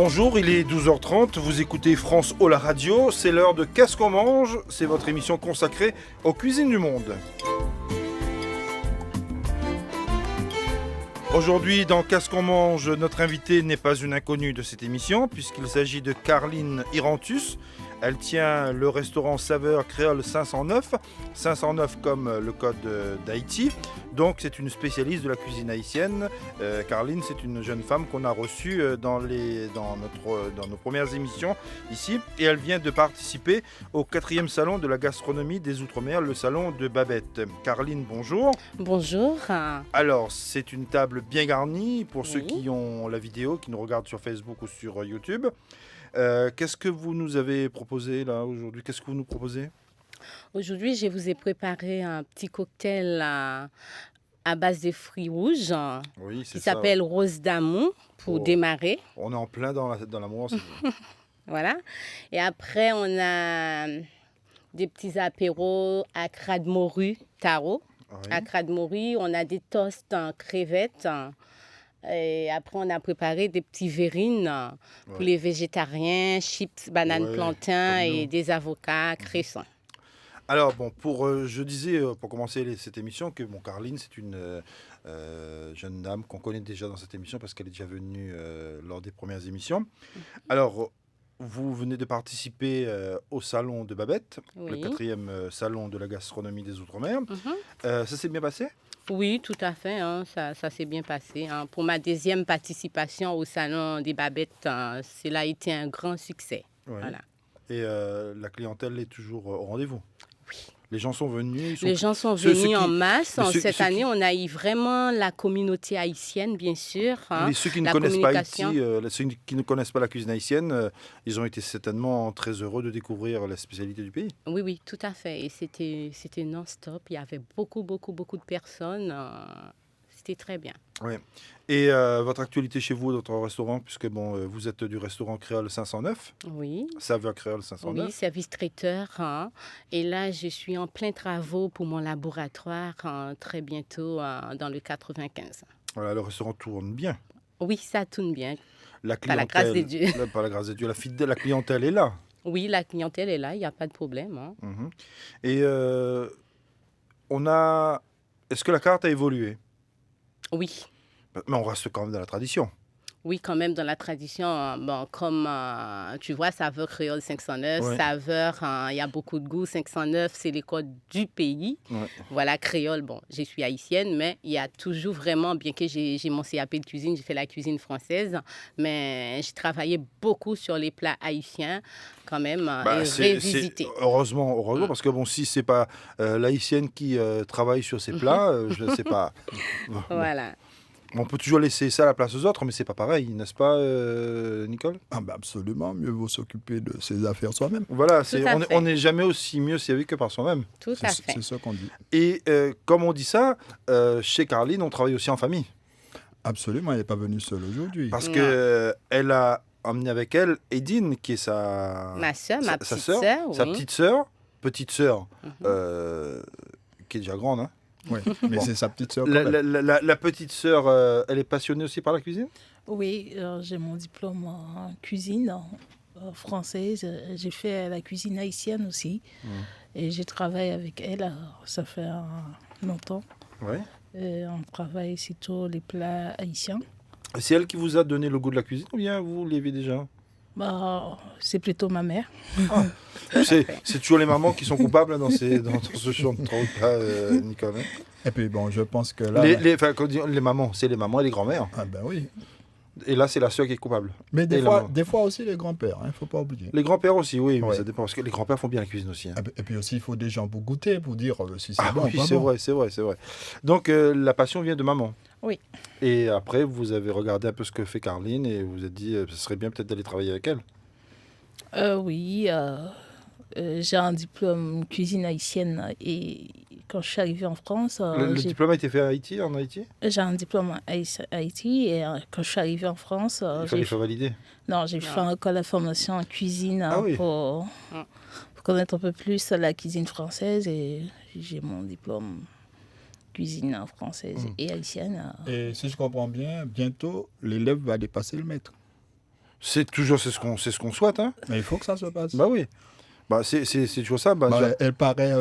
Bonjour, il est 12h30, vous écoutez France Ô la radio, c'est l'heure de Qu'est-ce qu'on mange, c'est votre émission consacrée aux cuisines du monde. Aujourd'hui, dans Qu'est-ce qu'on mange, notre invitée n'est pas une inconnue de cette émission, puisqu'il s'agit de Carline Irantus. Elle tient le restaurant Saveur Créole 509, 509 comme le code d'Haïti. Donc c'est une spécialiste de la cuisine haïtienne. Carline, c'est une jeune femme qu'on a reçue dans nos premières émissions ici. Et elle vient de participer au 4e salon de la gastronomie des Outre-mer, le salon de Babette. Carline, bonjour. Bonjour. Alors, c'est une table bien garnie pour Oui. ceux qui ont la vidéo, qui nous regardent sur Facebook ou sur YouTube. Qu'est-ce que vous nous avez proposé là aujourd'hui? Qu'est-ce que vous nous proposez? Aujourd'hui, je vous ai préparé un petit cocktail à base de fruits rouges Oui, qui c'est ça. s'appelle Rose d'amour pour Oh. démarrer. On est en plein dans l'amour. C'est- Voilà. Et après, on a des petits apéros à crade morue taro. Oui. À crade morue, on a des toasts en crevettes. Et après, on a préparé des petits verrines pour Ouais. les végétariens, chips, bananes, Ouais, plantains comme nous. et des avocats cressons. Alors bon, je disais pour commencer cette émission que Carline, c'est une jeune dame qu'on connaît déjà dans cette émission parce qu'elle est déjà venue lors des premières émissions. Alors, vous venez de participer au salon de Babette, le Oui. 4e salon de la gastronomie des Outre-mer. Mhm. Ça s'est bien passé? Oui, tout à fait, hein, ça s'est bien passé, hein. Pour ma deuxième participation au Salon des Babettes, cela a été un grand succès. Oui. Voilà. Et la clientèle est toujours au rendez-vous. Oui. Les gens sont venus. Les gens sont ceux venus qui- en masse. mais ceux- Cette ceux qui- année, on a eu vraiment la communauté haïtienne, bien sûr, hein. Ceux qui ne la connaissent pas communication. Haïti, ceux qui ne connaissent pas la cuisine haïtienne, ils ont été certainement très heureux de découvrir la spécialité du pays. Oui, oui, tout à fait. Et c'était non-stop. Il y avait beaucoup de personnes. C'était très bien. Ouais. Et votre actualité chez vous, votre restaurant, puisque vous êtes du restaurant Créole 509, Oui. Saveur Créole 509. Oui, service traiteur, hein. Et là, je suis en plein travaux pour mon laboratoire très bientôt dans le 95. Voilà, le restaurant tourne bien. Oui, ça tourne bien. La Par la grâce de clientèle, Dieu. par la grâce de Dieu, la clientèle est là. Oui, la clientèle est là, il n'y a pas de problème, hein. Mhm. Et est-ce que la carte a évolué? Oui. Mais on reste quand même dans la tradition. Oui, quand même dans la tradition, bon, comme tu vois, Saveur Créole 509, Ouais. Saveur, il y a beaucoup de goût. 509, c'est les codes du pays. Ouais. Voilà, créole, bon, je suis haïtienne, mais il y a toujours vraiment, bien que j'ai mon CAP de cuisine, j'ai fait la cuisine française, mais j'ai travaillé beaucoup sur les plats haïtiens, quand même, et revisité. Heureusement, parce que si c'est pas l'haïtienne qui travaille sur ces plats, je ne sais pas. Bon. Voilà. On peut toujours laisser ça à la place aux autres, mais c'est pas pareil, n'est-ce pas, Nicole? Ah ben absolument, mieux vaut s'occuper de ses affaires soi-même. Voilà, à fait. on n'est jamais aussi mieux servi que par soi-même. Tout à fait. C'est ça qu'on dit. Et comme on dit ça, chez Carline, on travaille aussi en famille. Absolument, elle n'est pas venue seule aujourd'hui. Parce Non. que elle a emmené avec elle Edine, qui est sa, Ma soeur, ma sa petite sœur, sœur, sa oui. petite sœur, Mhm. qui est déjà grande. Hein. Oui, mais Bon. c'est sa petite sœur. La petite sœur, elle est passionnée aussi par la cuisine? Oui, j'ai mon diplôme en cuisine française. J'ai fait la cuisine haïtienne aussi. Et j'ai travaillé avec elle, ça fait longtemps. Oui. Et on travaille surtout les plats haïtiens. C'est elle qui vous a donné le goût de la cuisine ou bien vous l'aviez déjà? C'est plutôt ma mère. C'est toujours les mamans qui sont coupables dans ce genre de travaux, Nicole. Hein. Et puis bon, je pense que là... Quand on dit les mamans, c'est les mamans et les grands-mères. Ah ben oui. Et là, c'est la sœur qui est coupable. Mais Et des la maman. fois aussi les grands-pères, il ne faut pas oublier. Les grands-pères aussi, oui, mais Ouais. ça dépend. Parce que les grands-pères font bien la cuisine aussi. Hein. Et puis aussi, il faut des gens pour goûter, pour dire si c'est Ah bon oui, ou pas c'est bon. vrai, c'est vrai, c'est vrai. Donc, la passion vient de maman. Oui. Et après, vous avez regardé un peu ce que fait Carline et vous vous êtes dit, ce serait bien peut-être d'aller travailler avec elle. Oui, j'ai un diplôme cuisine haïtienne. Et quand je suis arrivée en France, Le diplôme a été fait à Haïti, en Haïti? j'ai un diplôme en Haïti. Et quand je suis arrivée en France, Il fallait faire valider. Non, j'ai fait encore la formation en cuisine Ah oui. pour connaître un peu plus la cuisine française et j'ai mon diplôme cuisine française et haïtienne. Et si je comprends bien, bientôt, l'élève va dépasser le maître. C'est ce qu'on souhaite, hein. Mais il faut que ça se passe. Bah oui. Bah c'est toujours ça. Elle paraît.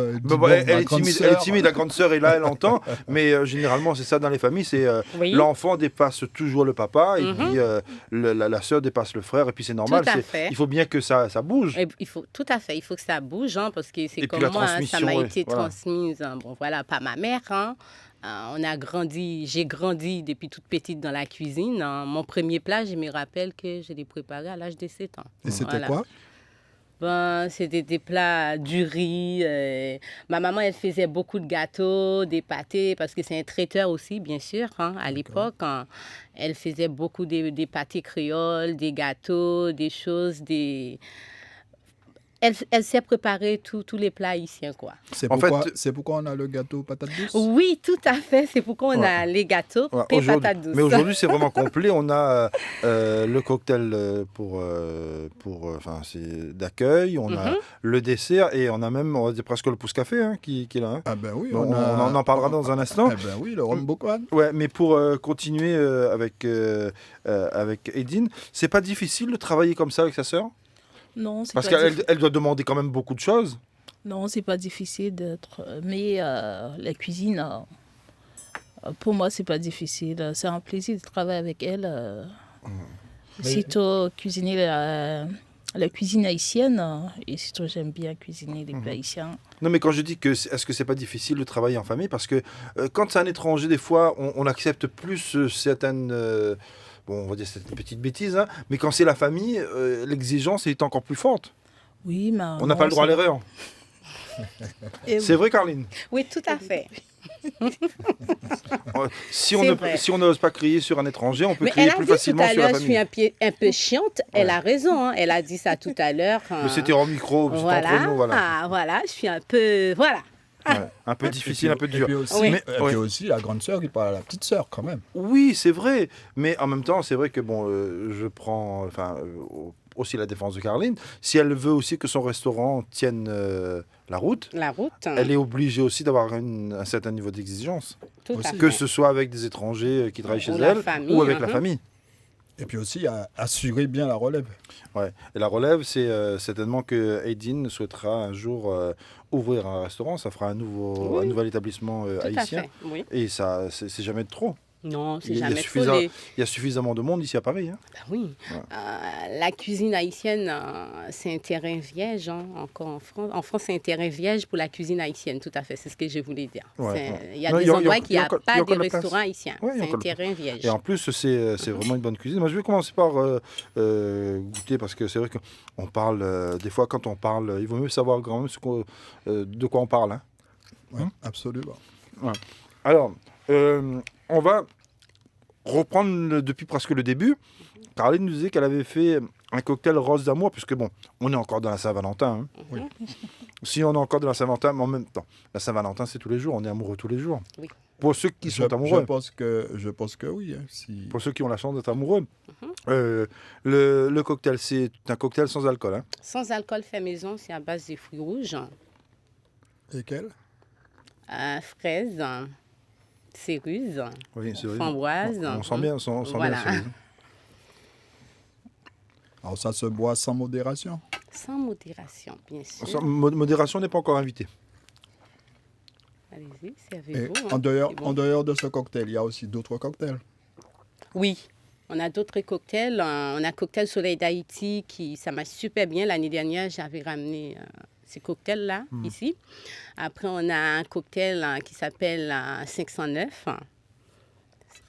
Elle est timide, la grande sœur est là, elle entend. Mais généralement, c'est ça dans les familles, c'est Oui. l'enfant dépasse toujours le papa et puis la sœur dépasse le frère et puis c'est normal. Tout à fait. Il faut bien que ça bouge. Et tout à fait, il faut que ça bouge, hein, parce que c'est Et puis comme la moi, hein, ça m'a transmission, été voilà. transmise, hein, bon voilà, par ma mère. Hein. J'ai grandi depuis toute petite dans la cuisine. Hein. Mon premier plat, je me rappelle que je l'ai préparé à l'âge de 7 ans. Et c'était Voilà. quoi? Ben, c'était des plats, du riz. Ma maman, elle faisait beaucoup de gâteaux, des pâtés, parce que c'est un traiteur aussi, bien sûr, hein, à l'époque. Hein. Elle faisait beaucoup des pâtés créoles, des gâteaux, des choses, Elle sait préparer tous les plats haïtiens, quoi. C'est En pourquoi, fait- c'est pourquoi on a le gâteau patate douce? Oui, tout à fait. C'est pourquoi on a les gâteaux Ouais, et aujourd'hui- patates douces. Mais aujourd'hui, c'est vraiment complet. On a le cocktail c'est d'accueil, on a le dessert et on a même, on va dire presque le pouce-café hein, qui est là. Hein. Ah ben oui, Bon, on en parlera dans un instant. Eh ben oui, le rhum Boukman. Ouais, mais pour continuer avec Edine, c'est pas difficile de travailler comme ça avec sa sœur? Non, c'est Parce pas qu'elle doit demander quand même beaucoup de choses. Non, c'est pas difficile d'être. Mais la cuisine, pour moi, c'est pas difficile. C'est un plaisir de travailler avec elle. Surtout cuisiner la cuisine haïtienne. Et surtout, j'aime bien cuisiner les plats haïtiens. Non, mais quand je dis que est-ce que c'est pas difficile de travailler en famille? Parce que quand c'est un étranger, des fois, on accepte plus certaines. Bon, on va dire certaines petites bêtises, hein, mais quand c'est la famille, l'exigence est encore plus forte. Oui, mais. On n'a pas le droit à l'erreur. Et C'est vrai, Carline? Oui, tout à fait. Si C'est vrai. si on n'ose pas crier sur un étranger, on peut Mais crier elle a plus dit tout facilement à sur la l'heure, je suis famille. un peu chiante. Elle a raison. Hein. Elle a dit ça tout à l'heure. Mais c'était en micro, c'était entre Voilà. nous, voilà. Ah, voilà, je suis un peu. Voilà. Ouais. Un peu difficile, un peu Et dur. puis aussi, Oui. Mais, et puis aussi la grande sœur qui parle à la petite sœur quand même. Oui, c'est vrai. Mais en même temps, c'est vrai que bon, je prends aussi la défense de Caroline. Si elle veut aussi que son restaurant tienne la route, La route. elle est obligée aussi d'avoir un certain niveau d'exigence. Tout à aussi. fait. Que ce soit avec des étrangers qui travaillent chez Ou la elle famille, ou avec la mhm. famille. Et puis aussi assurer bien la relève. Ouais. Et la relève, c'est certainement que Aidine souhaitera un jour ouvrir un restaurant. Ça fera un nouvel établissement Tout à haïtien. fait. Oui. Et ça, c'est jamais de trop. Non, c'est Il y a jamais suffisant- trop. Il y a suffisamment de monde ici à Paris. Hein. Ben oui. Ouais. La cuisine haïtienne, c'est un terrain vierge. Hein, encore en France. En France, c'est un terrain vierge pour la cuisine haïtienne. Tout à fait. C'est ce que je voulais dire. Ouais, Il y a Non, des il y a- endroits il y a- qui n'ont il y a pas encore de la place. restaurants haïtiens. Ouais, il y a C'est un encore le- terrain vierge. Et en plus, c'est vraiment une bonne cuisine. Moi, je vais commencer par goûter parce que c'est vrai qu'on parle, des fois, quand on parle, il vaut mieux savoir quand même de quoi on parle. Hein. Ouais, absolument. Alors, on va reprendre depuis presque le début. Caroline nous disait qu'elle avait fait un cocktail rose d'amour, puisque bon, on est encore dans la Saint-Valentin. Hein. Oui. Si on est encore dans la Saint-Valentin, mais en même temps, la Saint-Valentin, c'est tous les jours, on est amoureux tous les jours. Oui. Pour ceux qui sont Je amoureux. pense que oui. Hein, si... Pour ceux qui ont la chance d'être amoureux. Le cocktail, c'est un cocktail sans alcool. Hein. Sans alcool fait maison, c'est à base de fruits rouges, Et quel? fraises, céruse, Oui, c'est vrai. framboises. On sent bien, on sent Voilà. bien. Alors ça se boit sans modération. Sans modération, bien sûr. Modération n'est pas encore invitée. Allez-y, Et servez-vous. hein. en dehors, C'est bon. en dehors de ce cocktail, il y a aussi d'autres cocktails. Oui, on a d'autres cocktails. On a Cocktail Soleil d'Haïti ça m'a super bien. L'année dernière, j'avais ramené ces cocktails-là ici. Après, on a un cocktail qui s'appelle 509,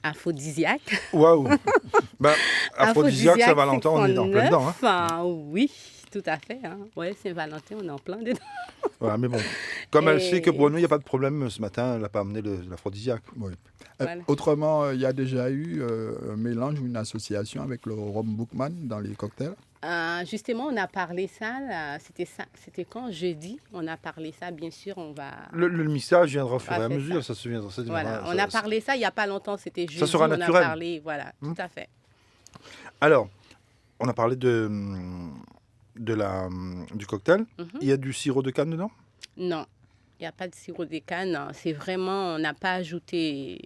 aphrodisiaque. Waouh! Ben, aphrodisiaque, Saint-Valentin, on est en plein dedans. Hein. 509, oui, tout à fait. Hein. Oui, Saint-Valentin, on est en plein dedans. Voilà, mais bon, comme elle Et- sait que pour nous, il n'y a pas de problème ce matin, elle n'a pas amené l'aphrodisiaque. Oui. Voilà. Autrement, il y a déjà eu un mélange ou une association avec le rhum Boukman dans les cocktails. Justement, on a parlé ça, c'était quand? Jeudi, on a parlé ça, bien sûr, on va... Le mixage viendra au fur et à Ah, c'est mesure, ça se viendra. Ça Voilà, deviendra- on ça- a parlé ça il n'y a pas longtemps, c'était jeudi, sera on naturel. a parlé, voilà, tout à fait. Alors, on a parlé du cocktail. Mhm. Il y a du sirop de canne dedans? Non, il n'y a pas de sirop de canne, c'est vraiment, on n'a pas ajouté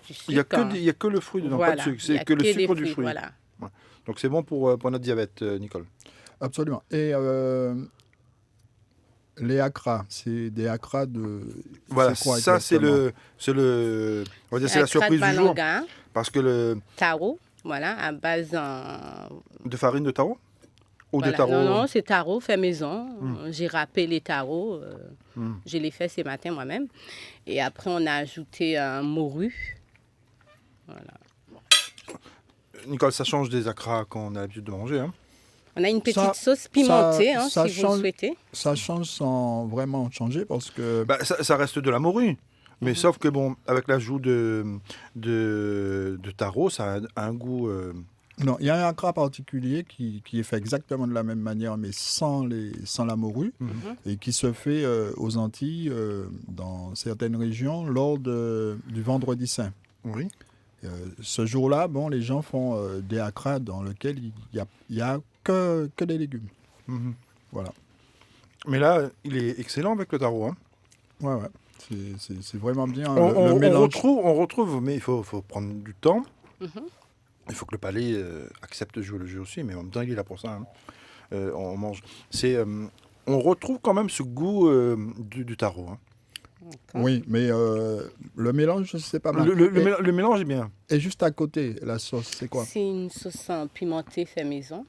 du sucre. Il n'y a que le fruit dedans, Voilà, pas de sucre. il y a C'est que le des sucre du fruits, fruit. Voilà, Donc c'est bon pour notre diabète, Nicole. Absolument. Et les acras, c'est des acras de... Voilà, c'est quoi ça c'est exactement on va dire c'est la surprise du jour. Balanga, Parce que le taro, voilà, à base de farine de taro ou voilà. de taro. Non, c'est taro fait maison. J'ai râpé les taros. Mm. Je l'ai fait ce matin moi-même. Et après, on a ajouté un morue. Voilà. Nicole, ça change des acras qu'on a l'habitude de manger. Hein. On a une petite Ça- sauce pimentée, ça si vous le change. souhaitez. Ça change sans vraiment changer parce que... Bah, ça reste de la morue. Mais sauf que, bon, avec l'ajout de taro, ça a un goût... Non, il y a un acra particulier qui est fait exactement de la même manière, mais sans la morue, et qui se fait aux Antilles, dans certaines régions, lors du Vendredi Saint. Oui. Ce jour-là, bon, les gens font des acras dans lesquels il y a que des légumes. Mhm. Voilà. Mais là, il est excellent avec le taro. Hein. Ouais. C'est vraiment bien. On mélange. retrouve, mais il faut prendre du temps. Mhm. Il faut que le palais accepte de jouer le jeu aussi, mais en même temps, il est là pour ça. Hein. On mange. On retrouve quand même ce goût du taro. Hein. Oui, mais le mélange, c'est pas mal. Le mélange est bien. Et juste à côté, la sauce, c'est quoi? C'est une sauce pimentée fait maison.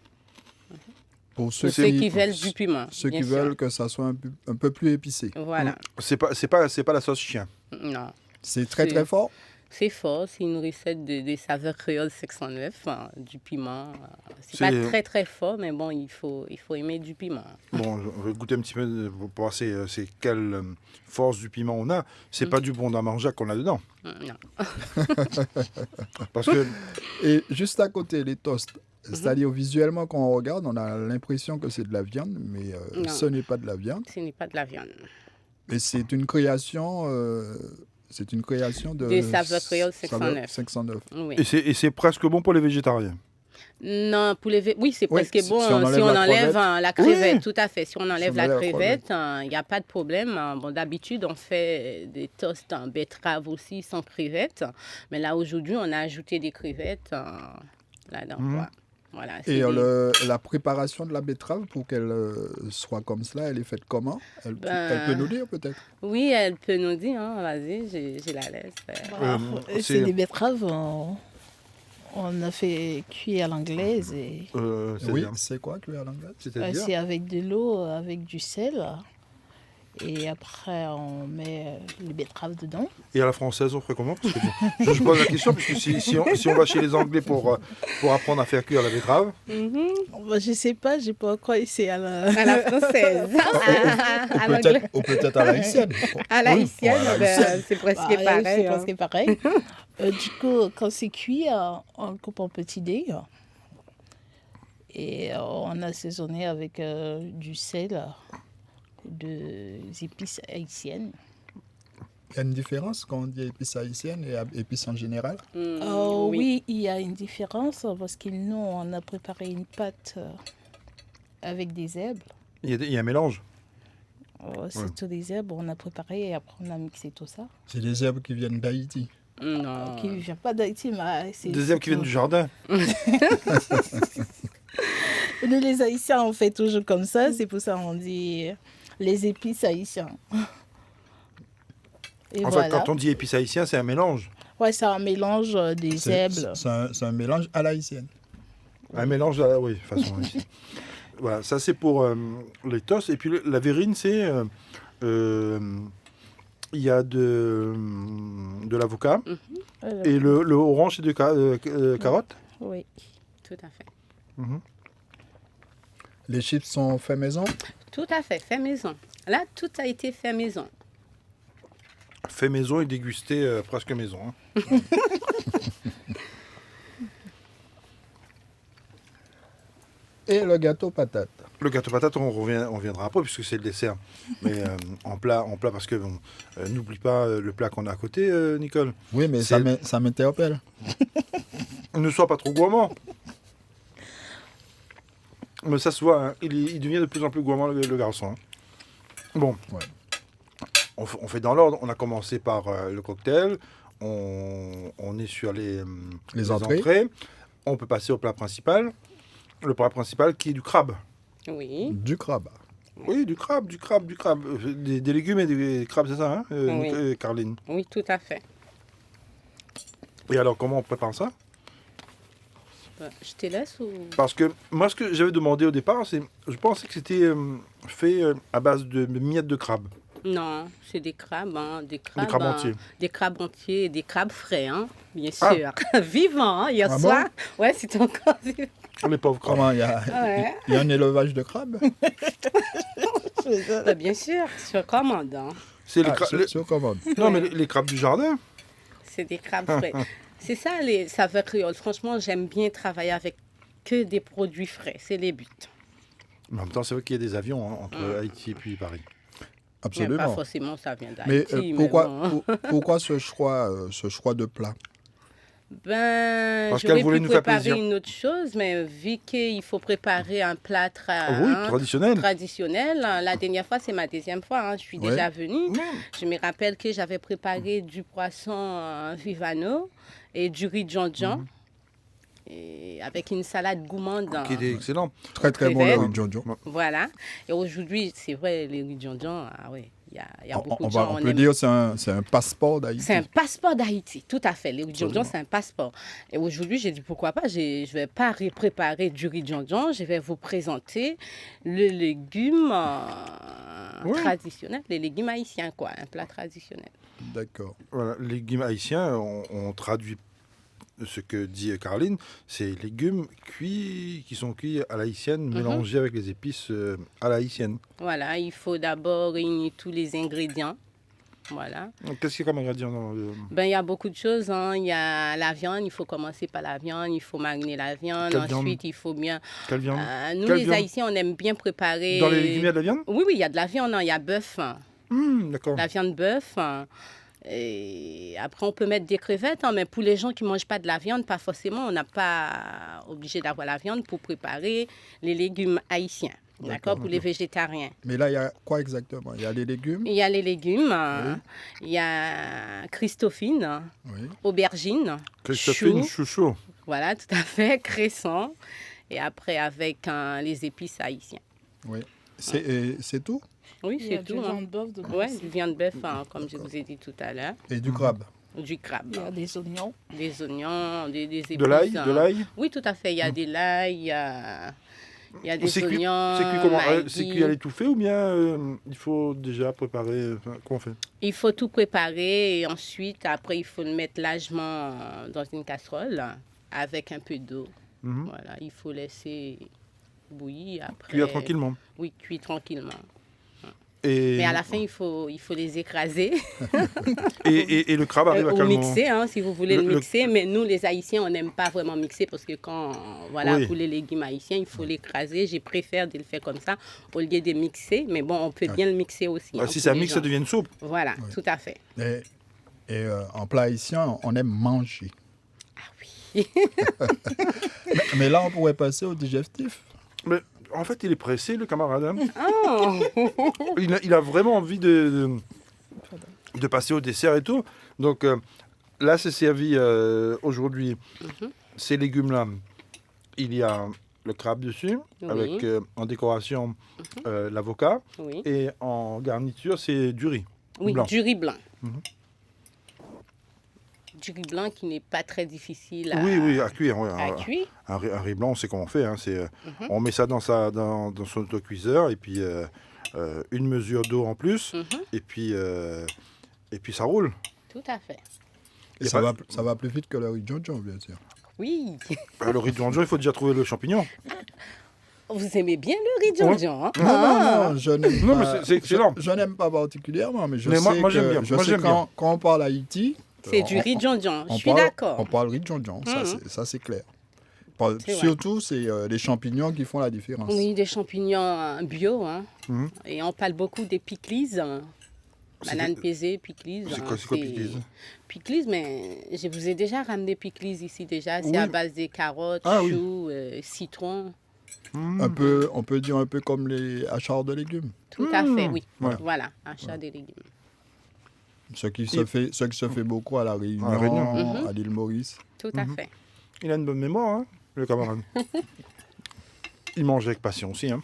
Pour Pour ceux qui veulent du piment. Ceux bien qui sûr. veulent que ça soit un peu plus épicé. Voilà. C'est pas la sauce chien. Non. C'est très C'est- très fort. C'est fort, c'est une recette des saveurs créoles 609, du piment. C'est pas C'est- très très fort, mais bon, il faut aimer du piment. Bon, on va goûter un petit peu pour voir c'est quelle force du piment on a. C'est pas du bon d'Amanjac qu'on a dedans. Non. Parce que Et juste à côté, les toasts. C'est-à-dire visuellement, quand on regarde, on a l'impression que c'est de la viande, mais Non. ce n'est pas de la viande. Ce n'est pas de la viande. Et c'est une création de... Des saveurs créoles saveurs 609. 609. Oui. et c'est presque bon pour les végétariens. Non, pour oui, c'est Oui, presque si bon on si on enlève la enlève crevette. la crevette, Oui. tout à fait. Si on enlève on la enlève la crevette, il n'y a pas de problème. Bon, d'habitude, on fait des toasts en betterave aussi sans crevettes. Mais là, aujourd'hui, on a ajouté des crevettes là-dedans. Mhm. Voilà, c'est Et des- la préparation de la betterave, pour qu'elle soit comme cela, elle est faite comment? Elle peut nous dire peut-être? Oui, elle peut nous dire, hein, vas-y, je la laisse. c'est- C'est des betteraves, on a fait cuire à l'anglaise et Oui, C'est-à-dire c'est quoi cuire à l'anglaise? C'est-à-dire c'est avec de l'eau, avec du sel. Et après, on met les betteraves dedans. Et à la française, on ferait comment? Parce que je pose la question, parce que si on va chez les Anglais pour apprendre à faire cuire la betterave, Bah, je sais pas, j'ai pas encore essayé à la... À la française. À l'anglais. Ou peut-être à la haïtienne. À la haïtienne, voilà, ben, c'est presque Ah, pareil. c'est hein. presque pareil. Du coup, quand c'est cuit, on le coupe en petits dés. Et on a assaisonné avec du sel, des épices haïtiennes. Il y a une différence quand on dit épices haïtiennes et épices en général? Oui, il y a une différence parce que nous, on a préparé une pâte avec des herbes. il y a un mélange. C'est tous des herbes, on a préparé et après on a mixé tout ça. C'est des herbes qui viennent d'Haïti. Non. Qui ne vient pas d'Haïti, mais c'est... Des herbes qui viennent du jardin. Nous, les Haïtiens, on fait toujours comme ça. C'est pour ça qu'on dit les épices haïtiens. Et En voilà. fait, quand on dit épices haïtiens, c'est un mélange. Ouais, c'est un mélange des herbes. C'est un mélange à l'haïtienne. Un mélange, oui, façon ici. Voilà, ça c'est pour les toasts. Et puis la verrine, c'est... il y a de l'avocat. Et le orange, c'est de carotte. Oui. Tout à fait. Mhm. Les chips sont faits maison. Tout à fait, fait maison. Là, tout a été fait maison. Fait maison et dégusté presque maison. Hein. Et le gâteau patate. Le gâteau patate, on reviendra après puisque c'est le dessert. Mais en plat parce que bon, n'oublie pas le plat qu'on a à côté, Nicole. Oui, mais C'est- ça m'interpelle. Ne sois pas trop gourmand. Mais ça se voit, hein, il devient de plus en plus gourmand le garçon. Hein. Bon, Ouais. on fait dans l'ordre. On a commencé par le cocktail. On est sur les Les entrées. on peut passer au plat principal. Le plat principal qui est du crabe. Oui. Du crabe. Oui, du crabe. Des légumes et des crabes, c'est ça, hein, Oui. Carline? Oui, tout à fait. Et alors, comment on prépare ça? Je te laisse ou... Parce que moi, ce que j'avais demandé au départ, c'est, je pensais que c'était fait à base de miettes de crabe. Non, c'est des crabes, hein, Des crabes entiers. Des crabes entiers, des crabes frais, hein, bien Ah. sûr. Vivants, hein, hier Ah soir. Ouais, c'était encore vivant. Les pauvres crabes. Comment il y a, Ouais. il y a un élevage de crabes? Bah, bien sûr, sur commande. Hein. C'est les Ah, crabes. sur commande. Non, mais les crabes du jardin. C'est des crabes frais. C'est ça, les saveurs créoles. Franchement, j'aime bien travailler avec que des produits frais. C'est les buts. Mais en même temps, c'est vrai qu'il y a des avions hein, entre Haïti et puis Paris. Mais pas Absolument. forcément, ça vient Mais d'Haïti. pourquoi, bon. pourquoi ce choix de plat? Ben, Parce qu'elle j'aurais voulait pu nous faire préparer plaisir. une autre chose, mais vu qu'il faut préparer un plat Oui, traditionnel. traditionnel, la dernière fois, c'est ma deuxième fois, hein, je suis Ouais. déjà venue. Mmh. Je me rappelle que j'avais préparé du poisson vivano et du riz djanjan, et avec une salade gourmande. Qui était excellent. Très très bon Crevette. le riz Jojo. Voilà. Et aujourd'hui, c'est vrai, les riz djanjan, ah ouais, il y a beaucoup de gens, On on peut aime. dire que c'est un passeport d'Haïti. C'est un passeport d'Haïti, tout à fait. Les riz djanjan, c'est un passeport. Et aujourd'hui, j'ai dit pourquoi pas, je ne vais pas préparer du riz djanjan, je vais vous présenter le légume Oui. traditionnel, les légumes haïtiens, quoi, un plat traditionnel. D'accord. Voilà, les légumes haïtiens, on traduit ce que dit Caroline, c'est légumes cuits, qui sont cuits à l'haïtienne, mélangés avec les épices à l'haïtienne. Voilà, il faut d'abord réunir tous les ingrédients. Voilà. Qu'est-ce qu'il y a comme ingrédient dans le... Ben, il y a beaucoup de choses. Hein. Il y a la viande, il faut commencer par la viande, il faut mariner la viande. Quelle viande? Ensuite, il faut bien. Quelle viande? Nous, Quelle les viande? Haïtiens, on aime bien préparer. Dans les légumes, il y a de la viande? Oui, il y a de la viande, hein. Il y a bœuf, hein. D'accord. La viande bœuf. Hein. Et après, on peut mettre des crevettes, hein, mais pour les gens qui ne mangent pas de la viande, pas forcément, on n'a pas obligé d'avoir la viande pour préparer les légumes haïtiens. D'accord, pour les végétariens. Mais là, il y a quoi exactement? Il y a les légumes? Il y a les légumes, il y a Christophine, Oui. aubergine, Christophine chou, Chouchou. voilà, tout à fait, cresson, et après avec les épices haïtiennes. Oui. C'est tout? Oui, Il y a c'est du tout. Hein. viande bœuf dedans Ouais, aussi. du viande bœuf, hein, comme je vous ai dit tout à l'heure, Et du crabe? du crabe, Il y a des oignons. des oignons, des épices. De l'ail? hein. De l'ail? Oui, tout à fait. Il y a des l'ail, il y a des C'est cuit, oignons. c'est cuit comment? Maggi. C'est cuit à l'étouffée ou bien il faut déjà préparer... comment on fait? Il faut tout préparer et ensuite, après, il faut le mettre largement dans une casserole avec un peu d'eau. Mhm. Voilà, il faut laisser bouillir après. Cuire tranquillement. Oui, cuire tranquillement. Et, Mais à la fin, il faut les écraser et le crabe arrive à ou quel moment? mixer, hein, si vous voulez Le- le le- mixer. Mais nous, les Haïtiens, on n'aime pas vraiment mixer parce que quand, voilà, Oui. pour les légumes haïtiens, il faut l'écraser. Je préfère de le faire comme ça au lieu de mixer. Mais bon, on peut bien le mixer aussi. Ah, hein, si pour ça les mixe, gens. ça devient une soupe. Voilà, tout à fait. Et en plat haïtien, on aime manger. Oui. Mais là, on pourrait passer au digestif. Mais en fait, il est pressé, le camarade. hein. Oh. Il a vraiment envie de passer au dessert et tout. Donc là, c'est servi aujourd'hui. Ces légumes-là, il y a le crabe dessus, Oui. avec en décoration l'avocat. Oui, Et en garniture, c'est du riz. oui, blanc. du riz blanc. Du riz blanc qui n'est pas très difficile à, Oui, à cuire. Oui, à cuire. un riz blanc, on sait comment on fait. Hein, on met ça dans son autocuiseur et puis une mesure d'eau en plus. Et puis ça roule. Tout à fait. Et Y a ça pas- va plus vite que le riz Jojo, bien sûr. Oui. Le riz de Jojo, il faut déjà trouver le champignon. Vous aimez bien le riz Jojo, hein? Non, je n'aime Non, mais pas. c'est excellent. Je n'aime pas particulièrement, mais je Mais sais moi, j'aime que bien. je Moi, sais j'aime bien. quand on parle Haïti. C'est du riz Jojo, je on suis parle- d'accord. On parle riz Jojo, ça c'est clair. C'est vrai. Surtout, c'est les champignons qui font la différence. Oui, des champignons bio. Hein. Mhm. Et on parle beaucoup des pickles. Banane pesée, pickles. C'est quoi pickles? Pickles, mais je vous ai déjà ramené pickles ici déjà. C'est Oui. à base de carottes, Ah oui. choux, citron. On peut dire un peu comme les achards de légumes. Tout à fait, oui. Ouais. Voilà, achat des légumes. Ce qui se fait beaucoup à La Réunion, À La Réunion. à l'île Maurice. Tout à fait. Il a une bonne mémoire. Hein. le camarade. Il mange avec passion aussi. Hein.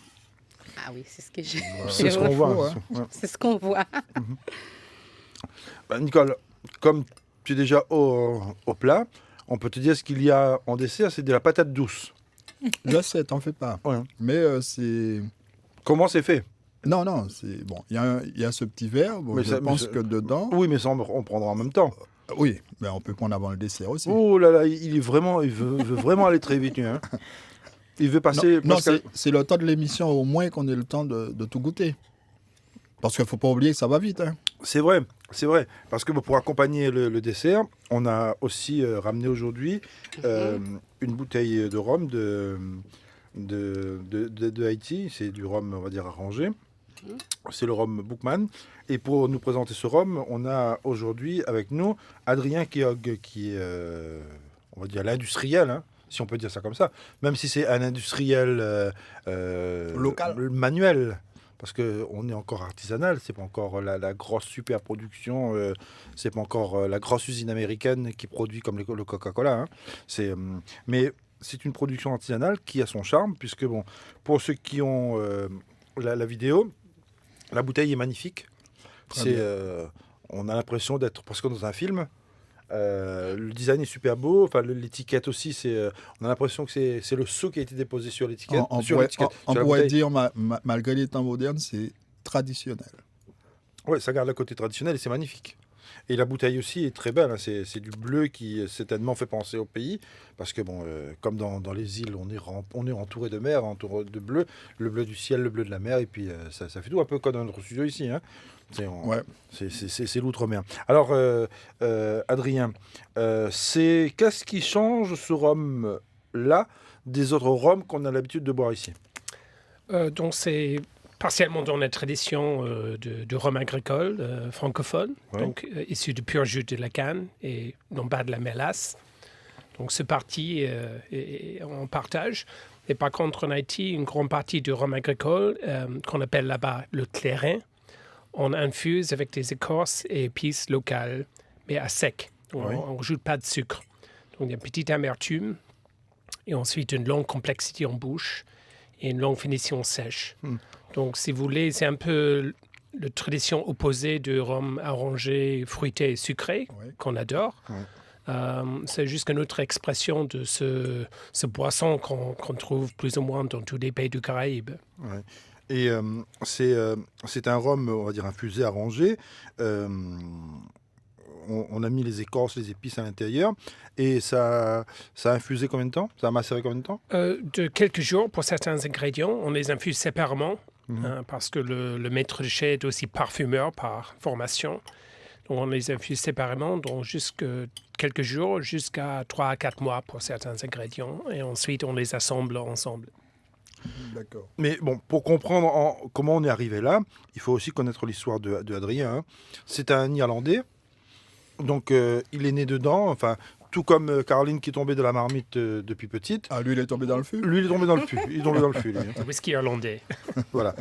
Ah oui, c'est ce que je... C'est ce qu'on voit. hein. Ouais. C'est ce qu'on voit. Nicole, comme tu es déjà au plat, on peut te dire ce qu'il y a en dessert, c'est de la patate douce. Je sais, t'en fais pas. Ouais. Mais c'est... Comment c'est fait? Non, c'est... Bon, il y a ce petit verre. Bon, Mais je ça- pense mais ça- que dedans... Oui, mais ça, on prendra en même temps. Oui, mais on peut prendre avant le dessert aussi. Oh là là, il veut vraiment aller très vite, lui, hein. Il veut passer... Non, Pascal- c'est le temps de l'émission, au moins qu'on ait le temps de tout goûter. Parce qu'il ne faut pas oublier que ça va vite. Hein. C'est vrai. Parce que pour accompagner le dessert, on a aussi ramené aujourd'hui une bouteille de rhum de Haïti. C'est du rhum, on va dire, arrangé. C'est le rhum Bookman. Et pour nous présenter ce rhum, on a aujourd'hui avec nous Adrien Keogh, qui est, on va dire, l'industriel, hein, si on peut dire ça comme ça. Même si c'est un industriel Local. manuel. Parce qu'on est encore artisanal, c'est pas encore la grosse super production, c'est pas encore la grosse usine américaine qui produit comme le Coca-Cola. Hein. Mais c'est une production artisanale qui a son charme, puisque bon, pour ceux qui ont la vidéo, la bouteille est magnifique. Très bien. On a l'impression d'être presque dans un film. Le design est super beau, enfin l'étiquette aussi, on a l'impression que c'est le sceau qui a été déposé sur l'étiquette. On sur pourrait, l'étiquette, on sur la pourrait bouteille. dire, malgré les temps modernes, c'est traditionnel. Ouais, ça garde le côté traditionnel et c'est magnifique. Et la bouteille aussi est très belle, hein. C'est du bleu qui certainement fait penser au pays, parce que bon, comme dans les îles, on est entouré de mer, entouré de bleu, le bleu du ciel, le bleu de la mer, et puis ça fait tout un peu comme dans notre studio ici. Hein. Ouais. C'est l'outre-mer. Alors, Adrien, qu'est-ce qui change ce rhum-là des autres rhums qu'on a l'habitude de boire ici? Donc c'est partiellement dans la tradition de rhum agricole francophone, Ouais. donc issu du pur jus de la canne et non pas de la mélasse. Donc ce parti est en partage. Et par contre, en Haïti, une grande partie du rhum agricole, qu'on appelle là-bas le clairin, on infuse avec des écorces et épices locales, mais à sec. On Oui. ne rajoute pas de sucre. Donc il y a une petite amertume et ensuite une longue complexité en bouche et une longue finition sèche. Donc, si vous voulez, c'est un peu la tradition opposée du rhum arrangé, fruité et sucré, Oui. qu'on adore. C'est juste une autre expression de ce boisson qu'on trouve plus ou moins dans tous les pays du Caraïbe. Ouais. Et c'est un rhum, on va dire, infusé, arrangé. On a mis les écorces, les épices à l'intérieur. Et ça a infusé combien de temps? Ça a macéré combien de temps? De quelques jours, pour certains ingrédients, on les infuse séparément, parce que le maître de chai est aussi parfumeur par formation. Donc, on les infuse séparément, donc quelques jours, jusqu'à 3 à 4 mois pour certains ingrédients. Et ensuite, on les assemble ensemble. D'accord. Mais bon, pour comprendre comment on est arrivé là, il faut aussi connaître l'histoire de Adrien. Hein. C'est un Irlandais. Donc, il est né dedans, enfin, tout comme Caroline qui est tombée de la marmite depuis petite. Ah, lui, il est tombé dans le feu. Lui, il est tombé dans le fût. Il est tombé dans le fût, lui. Hein. Le whisky irlandais. Voilà.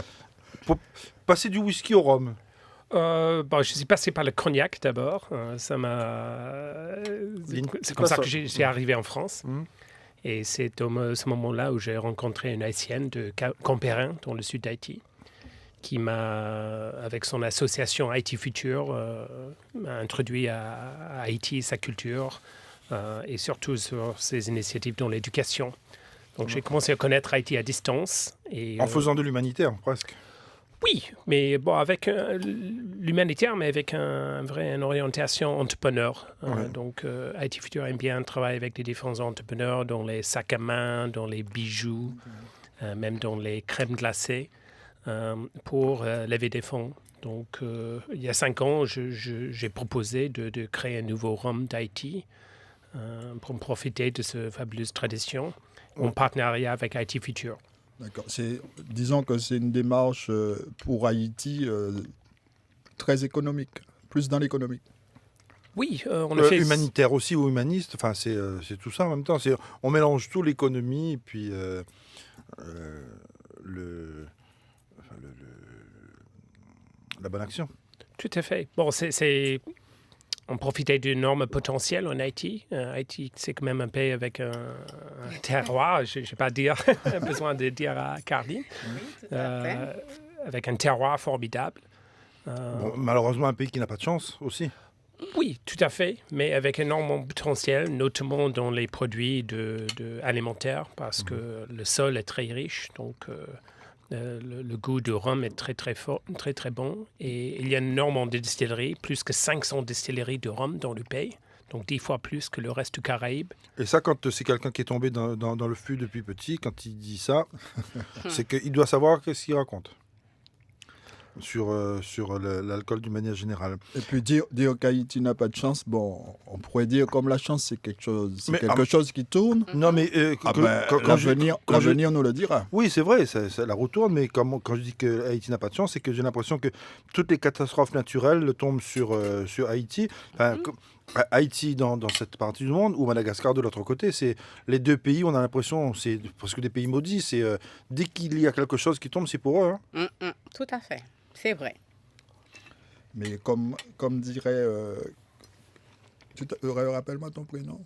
Pour passer du whisky au rhum. Je suis passé par le cognac d'abord. C'est comme ça que j'ai arrivé en France. Et c'est ce moment-là où j'ai rencontré une Haïtienne de Campérin, dans le sud d'Haïti, qui m'a, avec son association Haïti Futur, m'a introduit à Haïti et sa culture, et surtout sur ses initiatives dans l'éducation. Donc j'ai commencé à connaître Haïti à distance. Et, En faisant de l'humanitaire, presque. oui, mais bon, avec l'humanitaire, mais avec une orientation entrepreneur. Ouais. Donc, Haïti Futur aime bien travailler avec des différents entrepreneurs dans les sacs à main, dans les bijoux, même dans les crèmes glacées, pour lever des fonds. Donc, il y a 5 ans, j'ai proposé de créer un nouveau rhum d'Haïti pour profiter de cette fabuleuse tradition en partenariat avec Haïti Futur. D'accord. Disons que c'est une démarche pour Haïti très économique, plus dans l'économique. Oui, on a fait... Humanitaire aussi ou humaniste, enfin, c'est tout ça en même temps. On mélange tout, l'économie et puis la bonne action. Tout à fait. Bon, c'est on profitait d'énormes potentiels en Haïti. Haïti, c'est quand même un pays avec un terroir, je ne vais pas dire, besoin de dire à Caroline, avec un terroir formidable. Bon, malheureusement, un pays qui n'a pas de chance aussi. Oui, tout à fait, mais avec énormément de potentiel, notamment dans les produits alimentaires, parce que le sol est très riche, donc le goût du rhum est très, très fort, très, très bon. Et il y a énormément de distilleries, plus que 500 distilleries de rhum dans le pays, donc 10 fois plus que le reste du Caraïbe. Et ça, quand c'est quelqu'un qui est tombé dans le fût depuis petit, quand il dit ça, c'est qu'il doit savoir ce qu'il raconte sur l'alcool d'une manière générale. Et puis dire qu'Haïti n'a pas de chance, bon, on pourrait dire comme la chance, c'est quelque chose qui tourne. Non, mais l'avenir nous le dira. Oui, c'est vrai, la roue tourne, mais quand je dis que Haïti n'a pas de chance, c'est que j'ai l'impression que toutes les catastrophes naturelles tombent sur Haïti. Enfin, Haïti dans cette partie du monde, ou Madagascar de l'autre côté, c'est les deux pays, on a l'impression, c'est presque des pays maudits. C'est dès qu'il y a quelque chose qui tombe, c'est pour eux. Hein. Tout à fait, c'est vrai. Mais comme dirait... rappelle-moi ton prénom.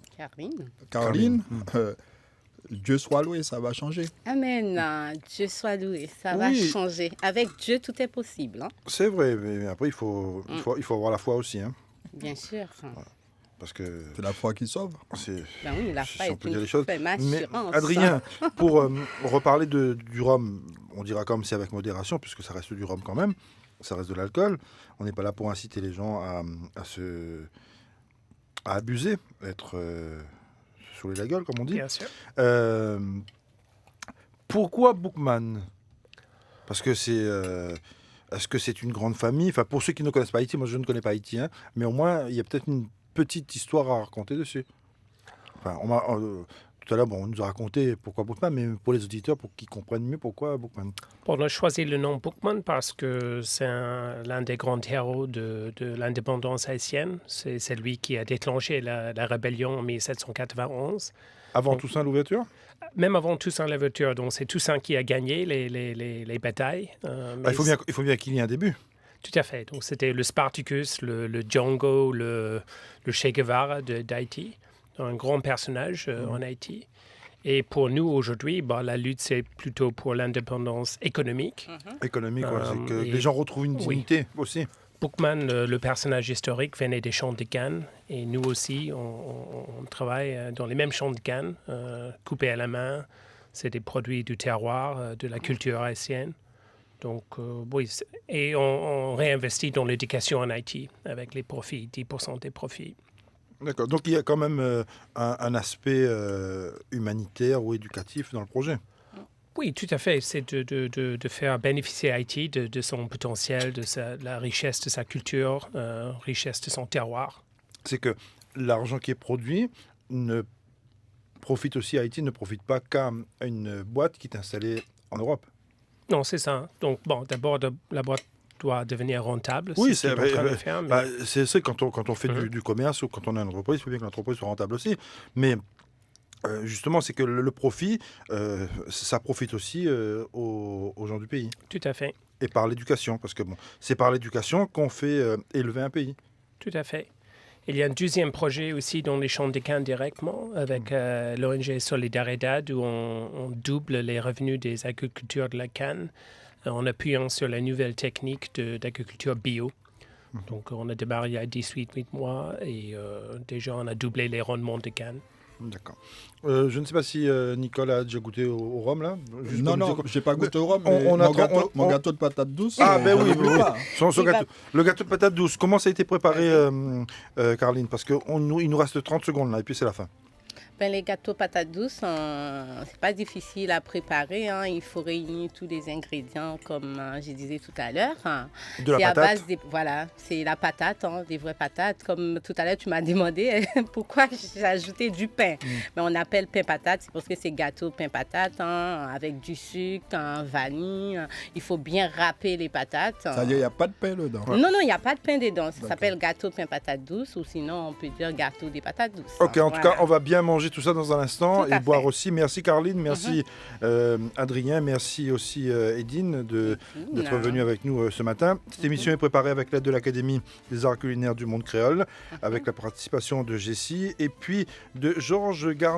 Caroline. Dieu soit loué, ça va changer. Amen. Dieu soit loué, ça va changer. Avec Dieu, tout est possible. Hein? C'est vrai, mais après, il faut avoir la foi aussi. Hein. Bien sûr. Voilà. Parce que c'est la foi qui sauve. Ben oui, la foi est une ferme assurance. Mais Adrien, pour reparler du rhum, on dira comme c'est avec modération, puisque ça reste du rhum quand même, ça reste de l'alcool. On n'est pas là pour inciter les gens à abuser, à être saouler la gueule, comme on dit. Bien sûr. Pourquoi Boukman ? Parce que c'est... Est-ce que c'est une grande famille ? Enfin, pour ceux qui ne connaissent pas Haïti, moi je ne connais pas Haïti, hein, mais au moins il y a peut-être une petite histoire à raconter dessus. Enfin, tout à l'heure, on nous a raconté pourquoi Boukman, mais pour les auditeurs, pour qu'ils comprennent mieux pourquoi Boukman. On a choisi le nom Boukman parce que c'est l'un des grands héros de l'indépendance haïtienne. C'est lui qui a déclenché la rébellion en 1791. Avant Toussaint l'ouverture ? Même avant Toussaint l'ouverture, donc c'est Toussaint qui a gagné les batailles. Il faut bien qu'il y ait un début. Tout à fait. Donc c'était le Spartacus, le Django, le Che Guevara d'Haïti, un grand personnage en Haïti. Et pour nous aujourd'hui, la lutte c'est plutôt pour l'indépendance économique. Économique, c'est que les gens retrouvent une dignité aussi. Boukman, le personnage historique, venait des champs de canne. Et nous aussi, on travaille dans les mêmes champs de canne, coupés à la main. C'est des produits du terroir, de la culture haïtienne. Donc, oui. Et on réinvestit dans l'éducation en Haïti avec les profits, 10% des profits. D'accord. Donc, il y a quand même un aspect humanitaire ou éducatif dans le projet. Oui, tout à fait. C'est de faire bénéficier Haïti de son potentiel, de la richesse de sa culture, richesse de son terroir. C'est que l'argent qui est produit ne profite aussi à Haïti, ne profite pas qu'à une boîte qui est installée en Europe. Non, c'est ça. Donc, d'abord, la boîte doit devenir rentable. Oui, c'est c'est quand on fait du commerce ou quand on a une entreprise, il faut bien que l'entreprise soit rentable aussi. Mais justement, c'est que le profit, ça profite aussi aux gens du pays. Tout à fait. Et par l'éducation, parce que c'est par l'éducation qu'on fait élever un pays. Tout à fait. Il y a un deuxième projet aussi dans les champs de canne directement avec l'ONG Solidaridad où on double les revenus des agriculteurs de la canne en appuyant sur la nouvelle technique d'agriculture bio. Donc on a démarré il y a 18 mois et déjà on a doublé les rendements de canne. D'accord. Je ne sais pas si Nicole a déjà goûté au rhum, là. Non, je n'ai pas goûté au rhum. Mon gâteau de patates douces. Ah, ben oui. Le gâteau de patates douces, comment ça a été préparé, Caroline ? Parce qu'il nous reste 30 secondes, là, et puis c'est la fin. Les gâteaux patates douces, c'est pas difficile à préparer. Hein. Il faut réunir tous les ingrédients, comme je disais tout à l'heure. De la patate. Voilà, c'est la patate, des vraies patates. Comme tout à l'heure, tu m'as demandé pourquoi j'ai ajouté du pain. Mais on appelle pain patate, c'est parce que c'est gâteau pain patate, avec du sucre, vanille. Il faut bien râper les patates. C'est-à-dire qu'il n'y a pas de pain dedans. Non, il n'y a pas de pain dedans. Ça s'appelle gâteau pain patate douce, ou sinon on peut dire gâteau des patates douces. Ok, en tout cas, on va bien manger manger tout ça dans un instant Tout à et boire fait. aussi. Merci Caroline, merci Adrien, merci aussi Edine d'être venu avec nous ce matin. Cette émission est préparée avec l'aide de l'Académie des arts culinaires du monde créole, avec la participation de Jessie et puis de Georges Garnier.